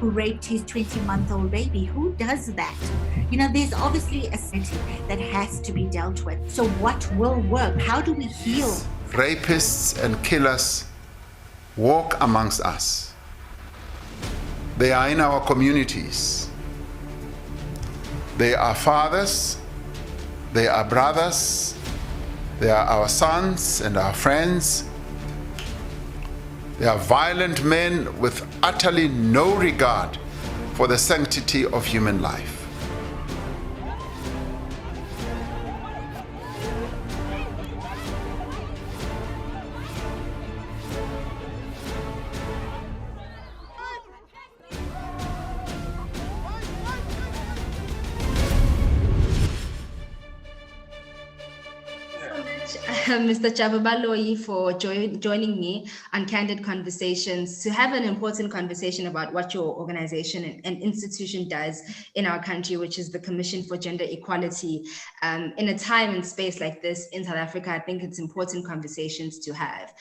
who raped his 20-month-old baby. Who does that? There's obviously a city that has to be dealt with. So what will work? How do we heal? Rapists and killers walk amongst us. They are in our communities. They are fathers, they are brothers, they are our sons and our friends. They are violent men with utterly no regard for the sanctity of human life. Mr. Chababaloyi, for joining me on Candid Conversations to have an important conversation about what your organization and institution does in our country, which is the Commission for Gender Equality. In a time and space like this in South Africa, I think it's important conversations to have.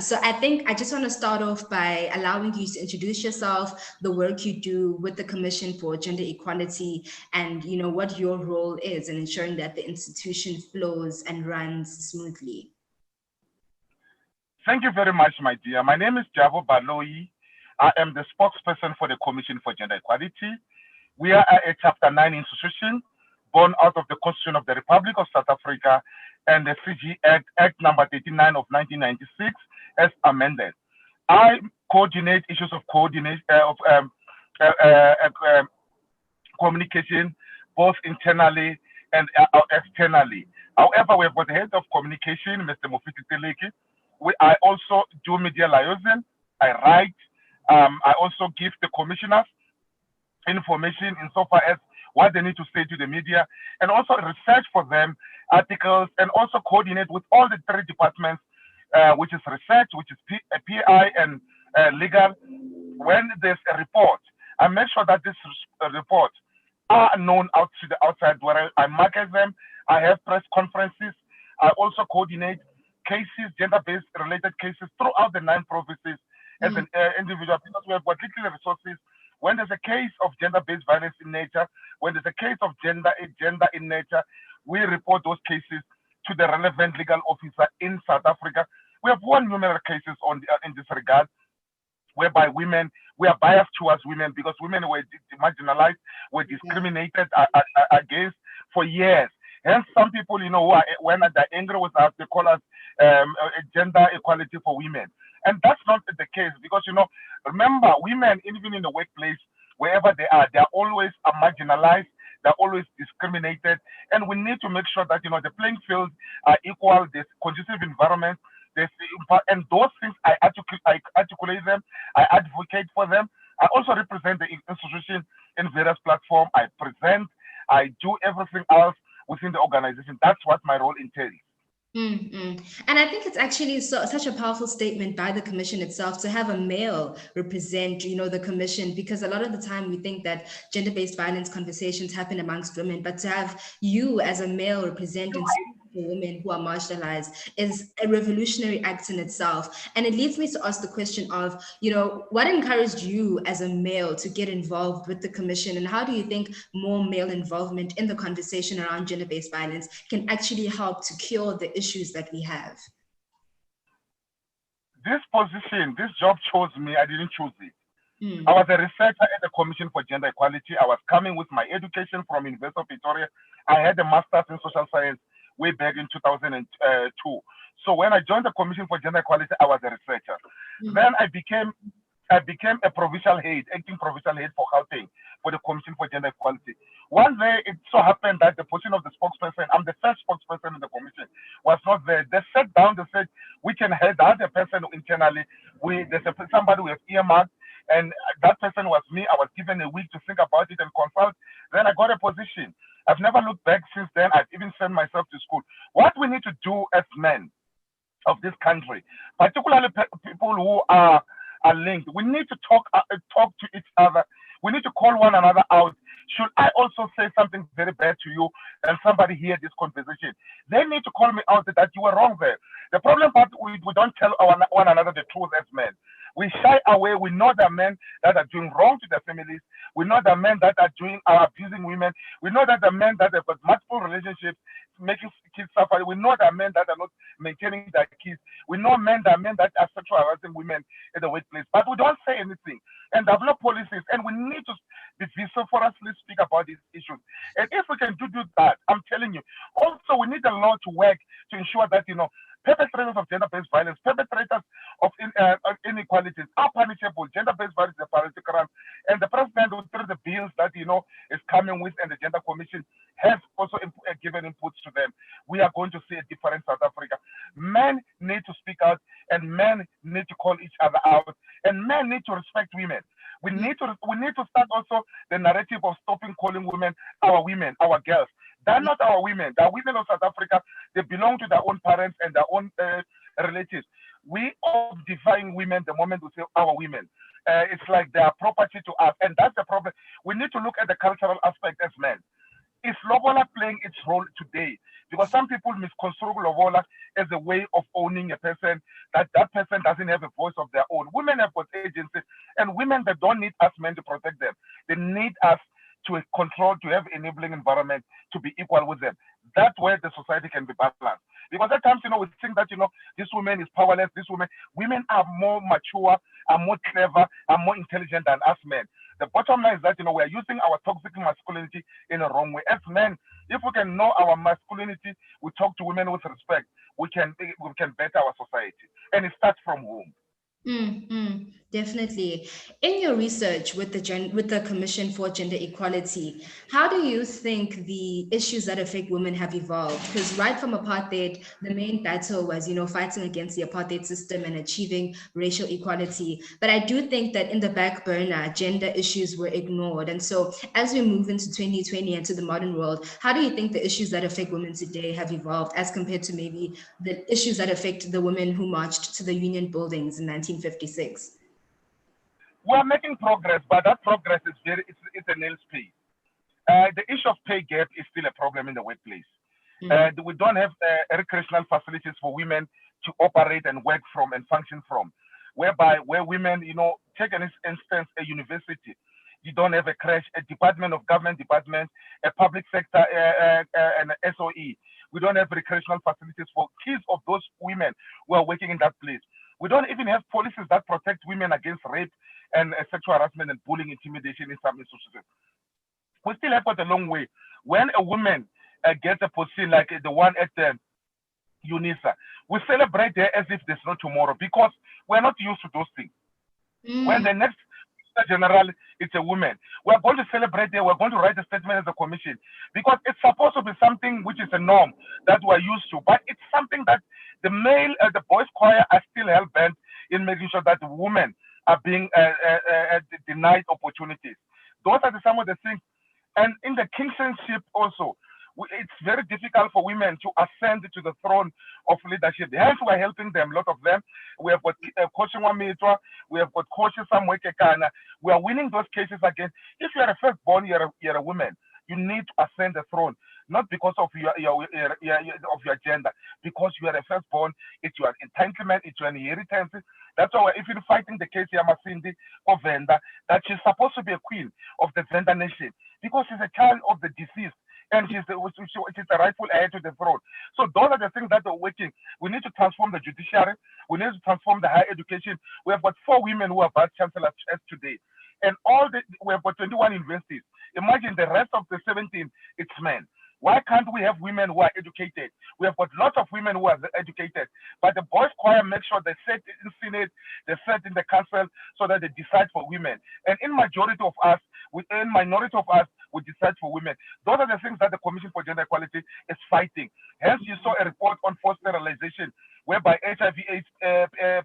So I think I just want to start off by allowing you to introduce yourself, the work you do with the Commission for Gender Equality, and what your role is in ensuring that the institution flows and runs smoothly. Thank you very much, my dear. My name is Javo Baloyi. I am the spokesperson for the Commission for Gender Equality. We are a Chapter 9 institution born out of the Constitution of the Republic of South Africa and the CG Act number 39 of 1996 as amended. I coordinate issues of communication both internally and externally. However, we have got the head of communication, Mr. Mofiti Teleki. I also do media liaison. I write. I also give the commissioners information insofar as what they need to say to the media, and also research for them articles, and also coordinate with all the three departments, which is research, which is PI, and legal. When there's a report, I make sure that this report are known out to the outside, where I market them. I have press conferences. I also coordinate cases, gender-based related cases throughout the 9 provinces as an individual, because we have got little resources. When there's a case of gender-based violence in nature, when there's a case of gender in nature, we report those cases to the relevant legal officer in South Africa. We have won numerous cases in this regard, whereby women, we are biased towards women because women were marginalized, were discriminated against for years. Hence, some people, when they're angry with us, they call us gender equality for women. And that's not the case because, remember, women, even in the workplace, wherever they are always marginalized, they're always discriminated. And we need to make sure that, the playing fields are equal, there's conducive environment, and those things, I articulate them, I advocate for them. I also represent the institution in various platforms. I present, I do everything else within the organization. That's what my role entails. And I think it's actually such a powerful statement by the commission itself to have a male represent, the commission, because a lot of the time we think that gender-based violence conversations happen amongst women, but to have you as a male representing women who are marginalized is a revolutionary act in itself. And it leads me to ask the question of, what encouraged you as a male to get involved with the commission, and how do you think more male involvement in the conversation around gender-based violence can actually help to cure the issues that we have? This position, this job chose me. I didn't choose it. I was a researcher at the Commission for Gender Equality. I was coming with my education from University of Pretoria. I had a master's in social science way back in 2002. So when I joined the Commission for Gender Equality, I was a researcher. Then I became a provincial head, acting provincial head for Gauteng for the Commission for Gender Equality. One day, it so happened that the position of the spokesperson, I'm the first spokesperson in the commission, was not there. They sat down, they said, we can head the other person internally. There's somebody we have earmarked, and that person was me. I was given a week to think about it and consult. Then I got a position. I've never looked back since then. I've even sent myself to school. What we need to do as men of this country, particularly people who are linked, we need to talk to each other. We need to call one another out. Should I also say something very bad to you and somebody hear this conversation? They need to call me out that you were wrong there. The problem part, we don't tell one another the truth as men. We shy away. We know the men that are doing wrong to their families. We know the men that are abusing women. We know that the men that have got multiple relationships, making kids suffer. We know the men that are not maintaining their kids. We know men that are sexual harassing women in the workplace. But we don't say anything and develop policies. And we need to be vociferously speak about these issues. And if we can do that, I'm telling you, also we need the law to work to ensure that, perpetrators of gender-based violence, perpetrators of inequalities are punishable. Gender-based violence is a priority crime. And the president, through the bills that, is coming with, and the Gender Commission has also given inputs to them. We are going to see a different South Africa. Men need to speak out, and men need to call each other out, and men need to respect women. We need to start also the narrative of stopping calling women, our girls. They're not our women. They're women of South Africa. They belong to their own parents and their own relatives. We objectifying women the moment we say our women. It's like they are property to us, and that's the problem. We need to look at the cultural aspect as men. Is Lobola playing its role today? Because some people misconstrue Lobola as a way of owning a person, that person doesn't have a voice of their own. Women have got agency, and women that don't need us men to protect them. They need us to control, to have enabling environment, to be equal with them. That's where the society can be balanced. Because at times, we think that, this woman is powerless, women are more mature, are more clever, are more intelligent than us men. The bottom line is that, we are using our toxic masculinity in a wrong way. As men, if we can know our masculinity, we talk to women with respect, we can better our society. And it starts from home. Definitely. In your research with the Commission for Gender Equality, how do you think the issues that affect women have evolved? Because right from apartheid, the main battle was, fighting against the apartheid system and achieving racial equality. But I do think that in the back burner, gender issues were ignored. And so as we move into 2020 and to the modern world, how do you think the issues that affect women today have evolved as compared to maybe the issues that affect the women who marched to the Union buildings in 1956? We're making progress, but that progress is it's a nail space. The issue of pay gap is still a problem in the workplace. We don't have recreational facilities for women to operate and work from and function from, where women, take an instance, a university. You don't have a crash, a department of government department, a public sector, and SOE. We don't have recreational facilities for kids of those women who are working in that place. We don't even have policies that protect women against rape and sexual harassment and bullying, intimidation in some institutions. We still have got a long way. When a woman gets a position like the one at UNISA, we celebrate there as if there's no tomorrow, because we're not used to those things. When the next general, it's a woman, we're going to celebrate there. We're going to write a statement as a commission, because it's supposed to be something which is a norm that we're used to, but it's something that the boys' choir are still hell-bent in making sure that the women are being denied opportunities. Those are some of the things. And in the kingship also, it's very difficult for women to ascend to the throne of leadership. Hence, we're helping them, a lot of them. We have got Coach Wamitra, we have got Coach Samuel Kekana. We are winning those cases again. If you are a firstborn, you're a woman, you need to ascend the throne, not because of your gender, because you are a firstborn. It's your entitlement, it's your inheritance. That's why we're even fighting the case Yamasindi of Venda, that she's supposed to be a queen of the Venda nation, because she's a child of the deceased, and she's the rightful heir to the throne. So those are the things that are working. We need to transform the judiciary. We need to transform the higher education. We have got 4 women who are vice chancellors today, and we have got 21 universities. Imagine the rest of the 17, it's men. Why can't we have women who are educated? We have got lots of women who are educated, but the boys' choir makes sure they sit in Senate, they sit in the council, so that they decide for women. And in minority of us, we decide for women. Those are the things that the Commission for Gender Equality is fighting. Hence, you saw a report on forced sterilization, whereby HIV/AIDS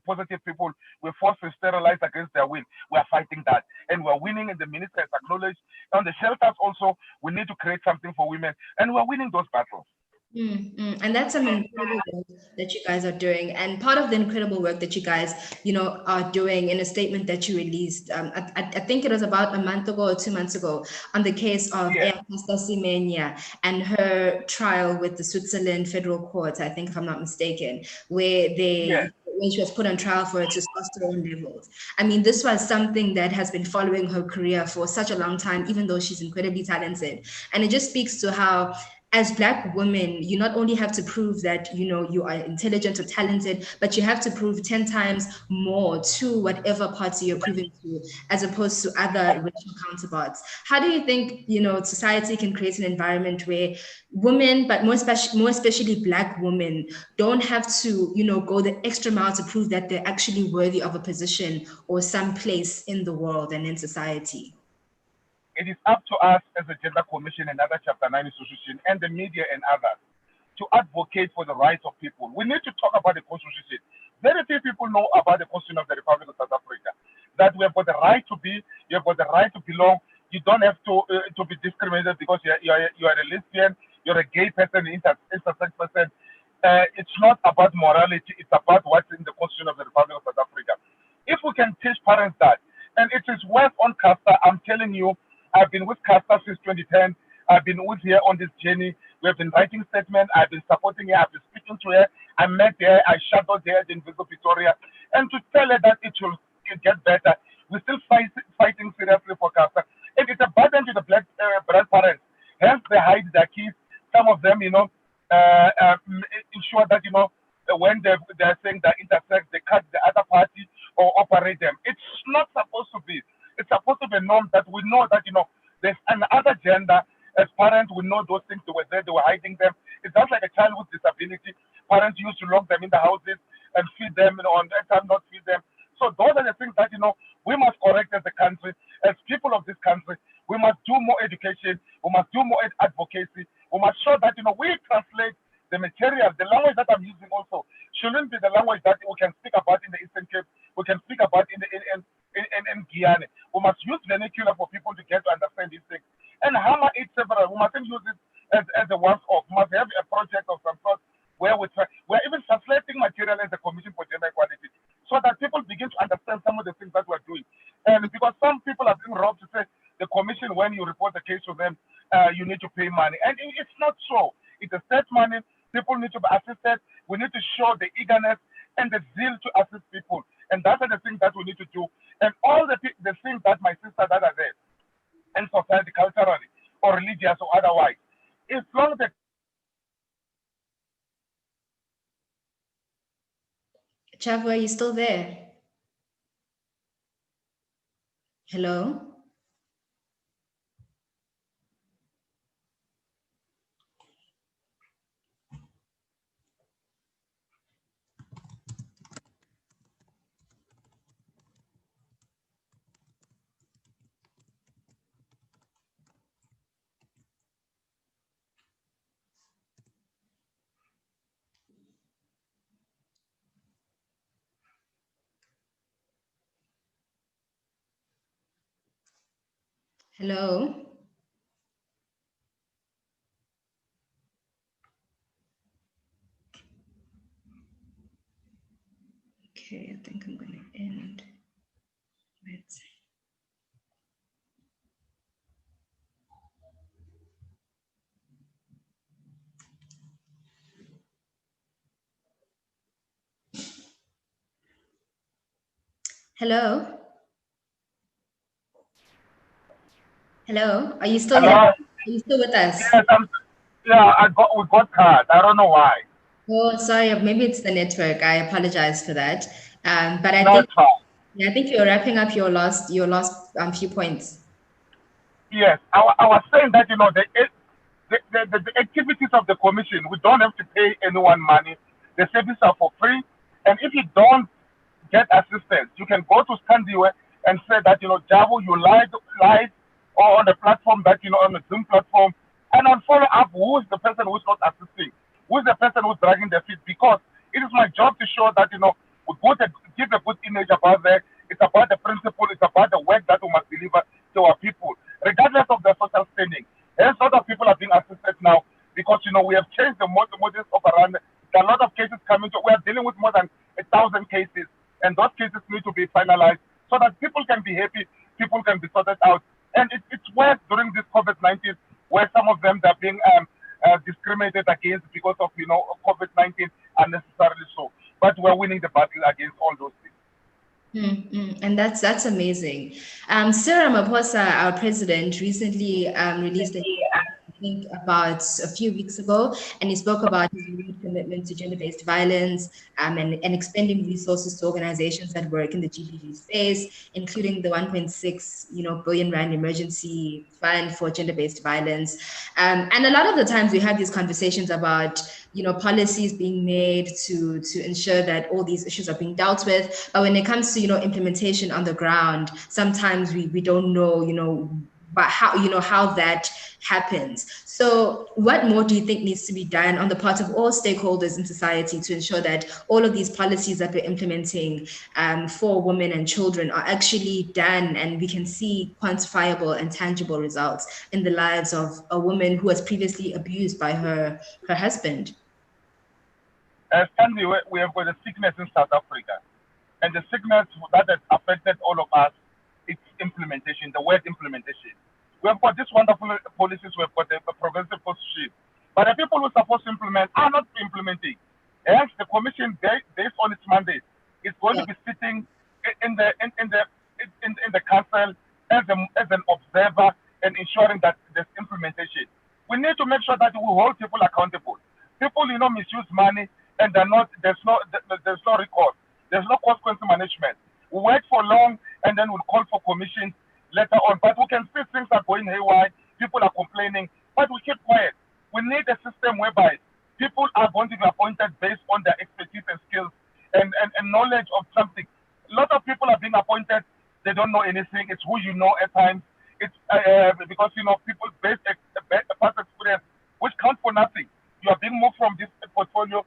positive people were forced to sterilize against their will. We are fighting that, and we are winning, and the minister has acknowledged. On the shelters also, we need to create something for women, and we are winning those battles. And that's an incredible work that you guys are doing. And part of the incredible work that you guys, are doing, in a statement that you released, I think it was about a month ago or 2 months ago, on the case of Pastor Semenya and her trial with the Switzerland Federal Court, I think, if I'm not mistaken, where they when she was put on trial for her testosterone levels. I mean, this was something that has been following her career for such a long time, even though she's incredibly talented. And it just speaks to how, as Black women, you not only have to prove that you are intelligent or talented, but you have to prove 10 times more to whatever party you're proving to, as opposed to other racial counterparts. How do you think society can create an environment where women, but more especially Black women, don't have to go the extra mile to prove that they're actually worthy of a position or some place in the world and in society? It is up to us as a Gender Commission and other Chapter 9 institutions and the media and others to advocate for the rights of people. We need to talk about the Constitution. Very few people know about the Constitution of the Republic of South Africa. That we have got the right to be, you have got the right to belong. You don't have to be discriminated because you are a lesbian, you're a gay person, intersex person. It's not about morality, it's about what's in the Constitution of the Republic of South Africa. If we can teach parents that, and it is work on CASTA, I'm telling you, I've been with CASTA since 2010. I've been with her on this journey. We have been writing statements. I've been supporting her. I've been speaking to her. I met her. I shadowed her in Vigo, Victoria. And to tell her that it will get better, we're still fighting seriously for CASTA. And it's a burden to the Black parents. Hence, they hide their kids. Some of them, ensure that, when they're saying they're intersex, they cut the other party or operate them. It's not supposed to be. It's supposed to be a norm that we know that, there's another gender. As parents, we know those things they were there, they were hiding them. It's just like a child with disability. Parents used to lock them in the houses and feed them, on that time not feed them. So those are the things that, we must correct as a country, as people of this country. We must do more education. We must do more advocacy. We must show that, we translate the material, the language that I'm using also shouldn't be the language that we can speak about in the Eastern Cape, we can speak about in Guyana. We must use vernacular for people to get to understand these things. And hammer it several. We mustn't use it as a once-off. We must have a project of some sort where we're even translating material as a Commission for Gender Equality so that people begin to understand some of the things that we're doing. And because some people are being robbed to say the Commission, when you report the case to them, you need to pay money. And it's not so. It's a state money. People need to be assisted. We need to show the eagerness and the zeal to assist people. And that's the things that we need to do. And all the things that my sister that are there in society, culturally or religious or otherwise, as long as they Chavo, are you still there? Hello? Hello? Okay, I think I'm going to end with... Hello? Hello? Are you still here? Are you still with us? Yes, we got cut. I don't know why. Oh, sorry. Maybe it's the network. I apologize for that. But I No, think it's fine. I think you're wrapping up your last few points. Yes, I was saying that the activities of the commission, we don't have to pay anyone money. The services are for free, and if you don't get assistance, you can go to Scandiwe and say that Javo, you lied or on the platform that on the Zoom platform, and on follow up who is the person who's not assisting, who is the person who's dragging their feet, because it is my job to show that we give a good image about that. It's about the principle. It's about the work that we must deliver to our people, regardless of their social standing. There's a lot of people are being assisted now because we have changed the modus operandi. There are a lot of cases coming. We are dealing with more than 1,000 cases, and those cases need to be finalized so that people can be happy, people can be sorted out. And it's worse during this COVID-19, where some of them are being discriminated against because of COVID-19 unnecessarily so. but we're winning the battle against all those things. And that's amazing. Sarah Maposa, our president, recently released a I think about a few weeks ago, and he spoke about his renewed commitment to gender-based violence and expending resources to organizations that work in the GBV space, including the 1.6 billion rand emergency fund for gender-based violence. And a lot of the times we have these conversations about policies being made to ensure that all these issues are being dealt with, but when it comes to implementation on the ground, sometimes we don't know but how that happens. So what more do you think needs to be done on the part of all stakeholders in society to ensure that all of these policies that we're implementing for women and children are actually done, and we can see quantifiable and tangible results in the lives of a woman who was previously abused by her husband? Stanley, we have got a sickness in South Africa, and the sickness that has affected all of us, it's implementation, the word implementation. We have got these wonderful policies, we have got a progressive position, but the people who are supposed to implement are not implementing. Hence, the commission, based on its mandate, is going to be sitting in the in the council as an observer and ensuring that there's implementation. We need to make sure that we hold people accountable. People, misuse money, and there's no recourse. There's no consequence management. We wait for long, and then we'll call for commissions later on. But we can see things are going haywire. People are complaining, but we keep quiet. We need a system whereby people are going to be appointed based on their expertise and skills and knowledge of something. A lot of people are being appointed, they don't know anything. It's who you know at times. It's because people based past experience, which count for nothing. You are being moved from this portfolio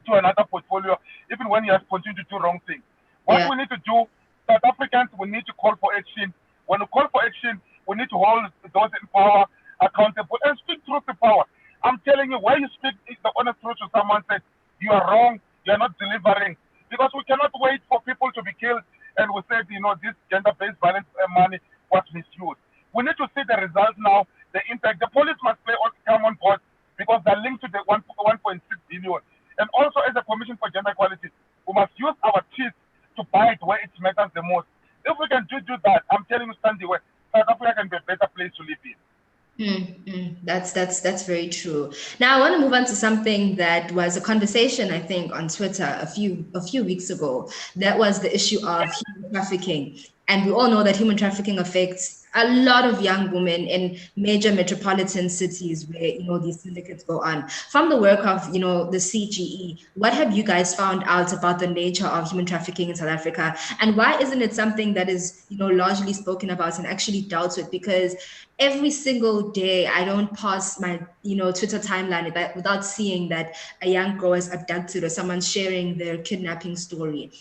to another portfolio, even when you have continued to do wrong things. What we need to do, South Africans, we need to call for action. When we call for action, we need to hold those in power accountable and speak truth to power. I'm telling you, why you speak the honest truth to someone says you are wrong, you are not delivering, because we cannot wait for people to be killed and we said, this gender-based violence money was misused. We need to see the results now, the impact. The police must come on board because they're linked to the 1.6 billion. And also, as a Commission for Gender Equality, we must use our teeth to bite where it matters the most. If we can do that, I'm telling you, Sandy, where South Africa can be a better place to live in. That's very true. Now I want to move on to something that was a conversation, I think, on Twitter a few weeks ago. That was the issue of human trafficking. And we all know that human trafficking affects a lot of young women in major metropolitan cities where these syndicates go on. From the work of the CGE, what have you guys found out about the nature of human trafficking in South Africa, and why isn't it something that is largely spoken about and actually dealt with? Because every single day I don't pass my Twitter timeline without seeing that a young girl is abducted or someone's sharing their kidnapping story.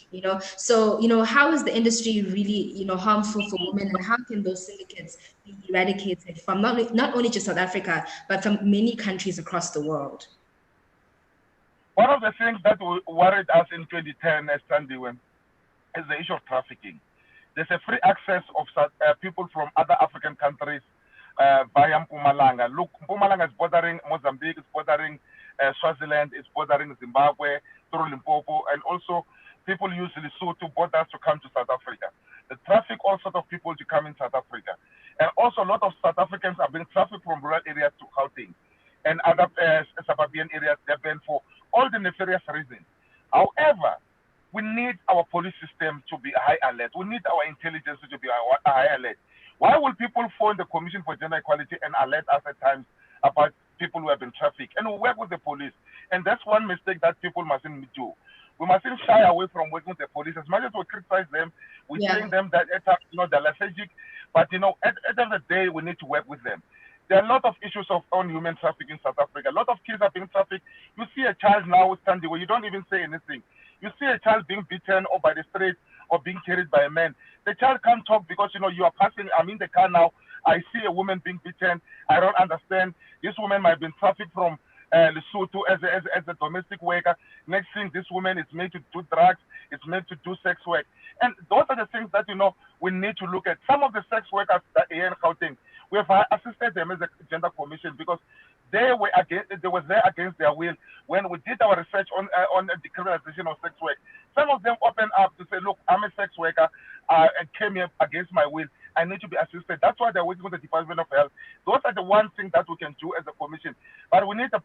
So how is the industry really harmful for women, and how can those syndicates be eradicated from not only just South Africa but from many countries across the world? One of the things that worried us in 2010 as Sandy is the issue of trafficking. There's a free access of people from other African countries via Mpumalanga. Look, Mpumalanga is bordering Mozambique, it's bordering Swaziland, it's bordering Zimbabwe, through Limpopo, and also people use Lesotho borders to come to South Africa. They traffic all sorts of people to come in South Africa. And also a lot of South Africans are being trafficked from rural areas to Gauteng and other suburban areas, Durban, for all the nefarious reasons. However, we need our police system to be high alert. We need our intelligence to be high alert. Why will people phone the Commission for Gender Equality and alert us at times about people who have been trafficked? And we work with the police. And that's one mistake that people mustn't do. We mustn't shy away from working with the police. As much as we criticize them, we telling them that at times, they're lethargic. But at the end of the day, we need to work with them. There are a lot of issues on human trafficking in South Africa. A lot of kids are being trafficked. You see a child now standing where you don't even say anything. You see a child being beaten or by the street or being carried by a man. The child can't talk because you are passing. I'm in the car now. I see a woman being beaten. I don't understand. This woman might have been trafficked from Lesotho as a domestic worker. Next thing, this woman is made to do drugs. It's made to do sex work. And those are the things that we need to look at. Some of the sex workers that are here in Gauteng, we have assisted them as a gender commission because they were there against their will. when we did our research on the criminalization of sex work, some of them open up to say, look, I'm a sex worker and came here against my will. I need to be assisted. That's why they're working with the Department of Health. Those are the one thing that we can do as a commission. But we need a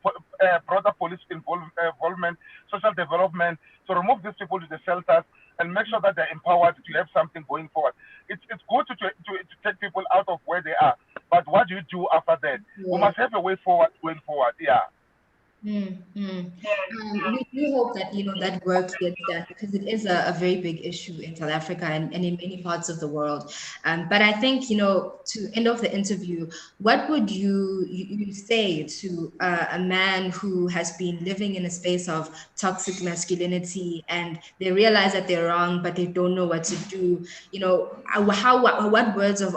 broader police involvement, social development, to remove these people to the shelters and make sure that they're empowered to have something going forward. It's good to take people out of where they are, but what do you do after that? We must have a way forward going forward. Yeah. We do hope that that work gets done because it is a very big issue in South Africa and in many parts of the world. But I think to end off the interview, what would you say to a man who has been living in a space of toxic masculinity and they realize that they're wrong but they don't know what to do? What words of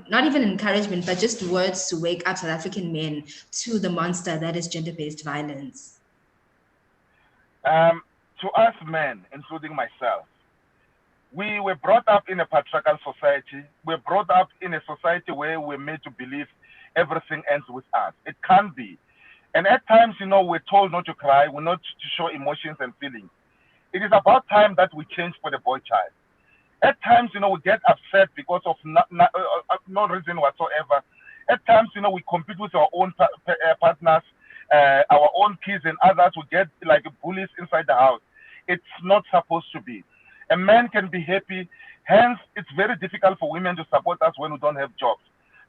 not even encouragement but just words to wake up South African men to the monster that is gender-based violence? To us men, including myself, we were brought up in a patriarchal society. We're brought up in a society where we're made to believe everything ends with us. It can't be. And at times, we're told not to cry, we're not to show emotions and feelings. It is about time that we change for the boy child. At times, we get upset because of no reason whatsoever. At times, we compete with our own partners, our own kids and others who get like bullies inside the house. It's not supposed to be. A man can be happy. Hence, it's very difficult for women to support us when we don't have jobs.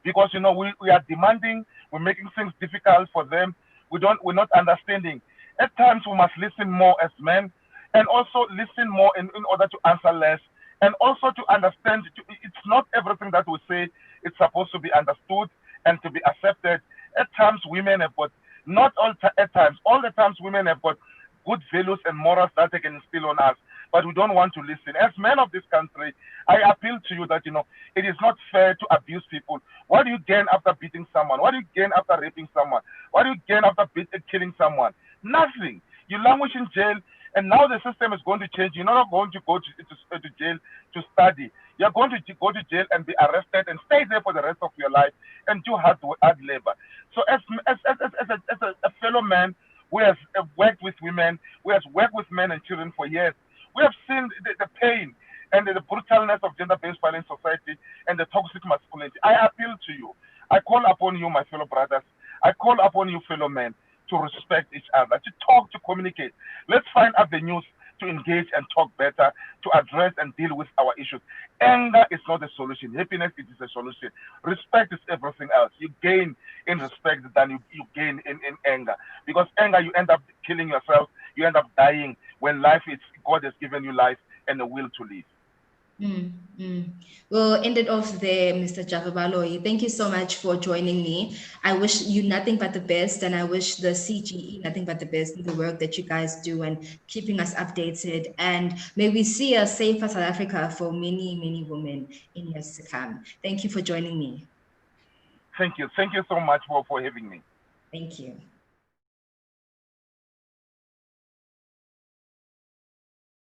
Because, we are demanding, we're making things difficult for them. We're not understanding. At times, we must listen more as men and also listen more in order to answer less. And also to understand, it's not everything that we say it's supposed to be understood and to be accepted. At times, women have got, not all at times, all the times women have got good values and morals that they can instill on us, but we don't want to listen. As men of this country, I appeal to you that, it is not fair to abuse people. What do you gain after beating someone? What do you gain after raping someone? What do you gain after killing someone? Nothing. You languish in jail, and now the system is going to change. You're not going to go to jail to study. You're going to go to jail and be arrested and stay there for the rest of your life and do hard labor. So as a fellow man who has worked with women, who has worked with men and children for years, we have seen the pain and the brutalness of gender-based violence society and the toxic masculinity. I appeal to you. I call upon you, my fellow brothers. I call upon you, fellow men, to respect each other, to talk, to communicate. Let's find avenues to engage and talk better, to address and deal with our issues. Anger is not a solution. Happiness is a solution. Respect is everything else. You gain in respect than you gain in anger. Because anger, you end up killing yourself. You end up dying when God has given you life and the will to live. We'll end it off there, Mr. Javabaloyi. Thank you so much for joining me. I wish you nothing but the best, and I wish the CGE nothing but the best in the work that you guys do and keeping us updated. And may we see a safer South Africa for many, many women in years to come. Thank you for joining me. Thank you. Thank you so much for having me. Thank you.